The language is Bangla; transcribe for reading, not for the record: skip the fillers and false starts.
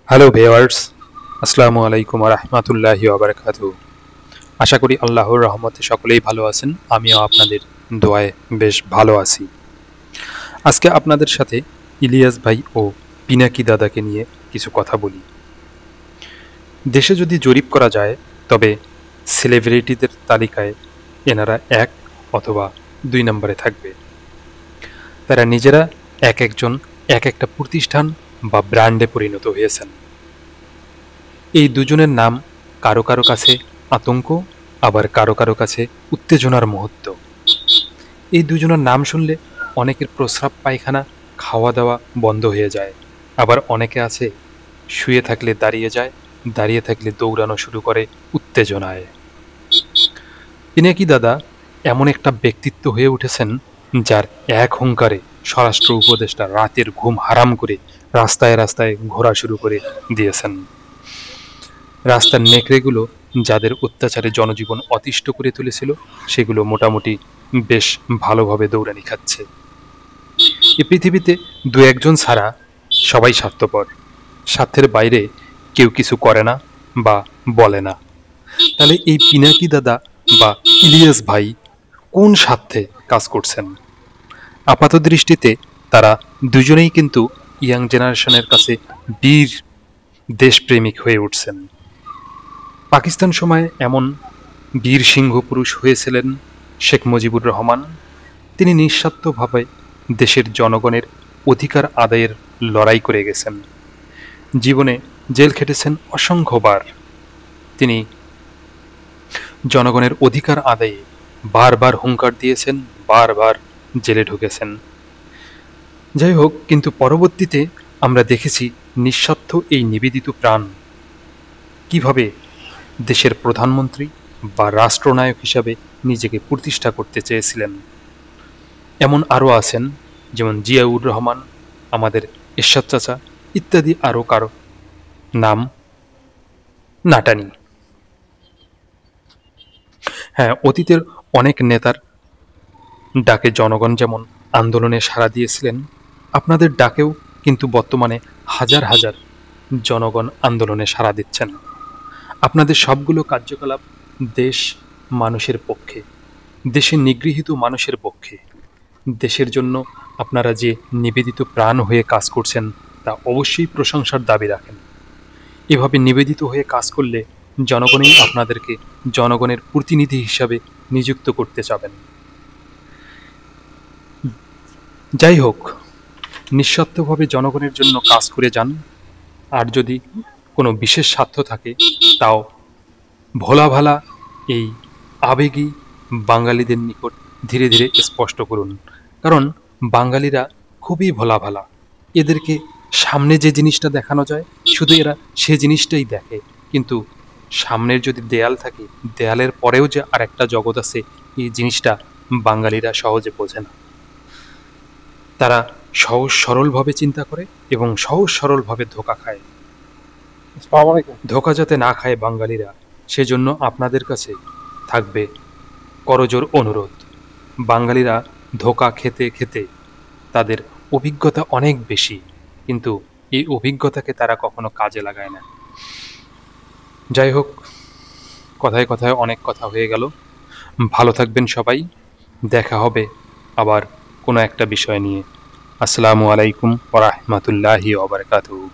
হ্যালো ভিউয়ার্স, আসসালামু আলাইকুম ওয়া রাহমাতুল্লাহি ওয়া বারাকাতুহু। আশা করি আল্লাহর রহমতে সকলেই ভালো আছেন। আমিও আপনাদের দোয়ায় বেশ ভালো আছি। আজকে আপনাদের সাথে ইলিয়াস ভাই ও পিনাকি দাদাকে নিয়ে কিছু কথা বলি। দেশে যদি জরিপ করা যায় তবে সেলিব্রিটিদের তালিকায় এনারা এক অথবা ২ নম্বরে থাকবে। তারা নিজেরা একজন এক একটা প্রতিষ্ঠান বা ব্র্যান্ডে পরিণত হয়েছেন। এই দুজনের নাম কারো কারো কাছে আতঙ্ক, আবার কারো কারো কাছে উত্তেজনার মুহূর্ত। এই দুজনের নাম শুনলে অনেকের প্রস্রাব পায়খানা খাওয়া দাওয়া বন্ধ হয়ে যায়, আবার অনেকে আছে শুয়ে থাকলে দাঁড়িয়ে যায়, দাঁড়িয়ে থাকলে দৌড়ানো শুরু করে উত্তেজনায়। পিনাকি দাদা এমন একটা ব্যক্তিত্ব হয়ে উঠেছেন যার এক হুঙ্কারে স্বরাষ্ট্র উপদেষ্টা রাতের ঘুম হারাম করে রাস্তায় রাস্তায় ঘোরা শুরু করে দিয়েছেন। রাস্তার নেকড়েগুলো যাদের অত্যাচারে জনজীবন অতিষ্ঠ করে তুলেছিল সেগুলো মোটামুটি বেশ ভালোভাবে দৌড়ানি খাচ্ছে। এ পৃথিবীতে দু একজন ছাড়া সবাই স্বার্থপর, স্বার্থের বাইরে কেউ কিছু করে না বা বলে না। তাহলে এই পিনাকি দাদা বা ইলিয়াস ভাই কোন স্বার্থে কাজ করছেন? আপাত দৃষ্টিতে তারা দুজনেই কিন্তু ইয়াং জেনারেশনের কাছে বীর দেশপ্রেমিক হয়ে উঠছেন। পাকিস্তান সময়ে এমন বীর সিংহ পুরুষ হয়েছিলেন শেখ মুজিবুর রহমান। তিনি নিঃস্বার্থভাবে দেশের জনগণের অধিকার আদায়ের লড়াই করে গেছেন। জীবনে জেল খেটেছেন অসংখ্যবার। তিনি জনগণের অধিকার আদায়ে বারবার হুঙ্কার দিয়েছেন, বারবার জেলে ঢুকেছেন। যাই হোক, কিন্তু পরবর্তীতে আমরা দেখেছি নিঃস্বার্থ এই নিবেদিত প্রাণ কিভাবে দেশের প্রধানমন্ত্রী বা রাষ্ট্রনায়ক হিসাবে নিজেকে প্রতিষ্ঠা করতে চেয়েছিলেন। এমন আরও আছেন, যেমন জিয়াউর রহমান, আমাদের এরশাদ চাচা ইত্যাদি আরও কারো নাম নাটানি। হ্যাঁ, অতীতের অনেক নেতার ডাকে জনগণ যেমন আন্দোলনে সাড়া দিয়েছিলেন, আপনাদের ডাকেও কিন্তু বর্তমানে হাজার হাজার জনগণ আন্দোলনে সাড়া দিচ্ছেন। আপনাদের সবগুলো কার্যকলাপ দেশ মানুষের পক্ষে, দেশের নিগৃহীত মানুষের পক্ষে। দেশের জন্য আপনারা যে নিবেদিত প্রাণ হয়ে কাজ করছেন তা অবশ্যই প্রশংসার দাবি রাখেন। এভাবে নিবেদিত হয়ে কাজ করলে জনগণই আপনাদেরকে জনগণের প্রতিনিধি হিসাবে নিযুক্ত করতে চাবেন। যাই হোক, নিঃস্বার্থভাবে জনগণের জন্য কাজ করে যান। আর যদি কোনো বিশেষ স্বার্থ থাকে তাও ভোলা ভালা এই আবেগী বাঙালিদের নিকট ধীরে ধীরে স্পষ্ট করুন। কারণ বাঙালিরা খুবই ভোলা ভালা। এদেরকে সামনে যে জিনিসটা দেখানো যায় শুধু এরা সে জিনিসটাই দেখে, কিন্তু সামনের যদি দেয়াল থাকে, দেয়ালের পরেও যে আরেকটা জগৎ আছে এই জিনিসটা বাঙালিরা সহজে বোঝে না। তারা সহজ সরলভাবে চিন্তা করে এবং সহজ সরলভাবে ধোঁকা খায়। ধোঁকা যাতে না খায় বাঙালিরা, সেজন্য আপনাদের কাছে থাকবে করজোড় অনুরোধ। বাঙালিরা ধোঁকা খেতে খেতে তাদের অভিজ্ঞতা অনেক বেশি, কিন্তু এই অভিজ্ঞতাকে তারা কখনো কাজে লাগায় না। যাই হোক, কথায় কথায় অনেক কথা হয়ে গেল। ভালো থাকবেন সবাই। দেখা হবে আবার কোনো একটা বিষয় নিয়ে। আসসালামু আলাইকুম ওয়া রাহমাতুল্লাহি ওয়া বারাকাতুহু।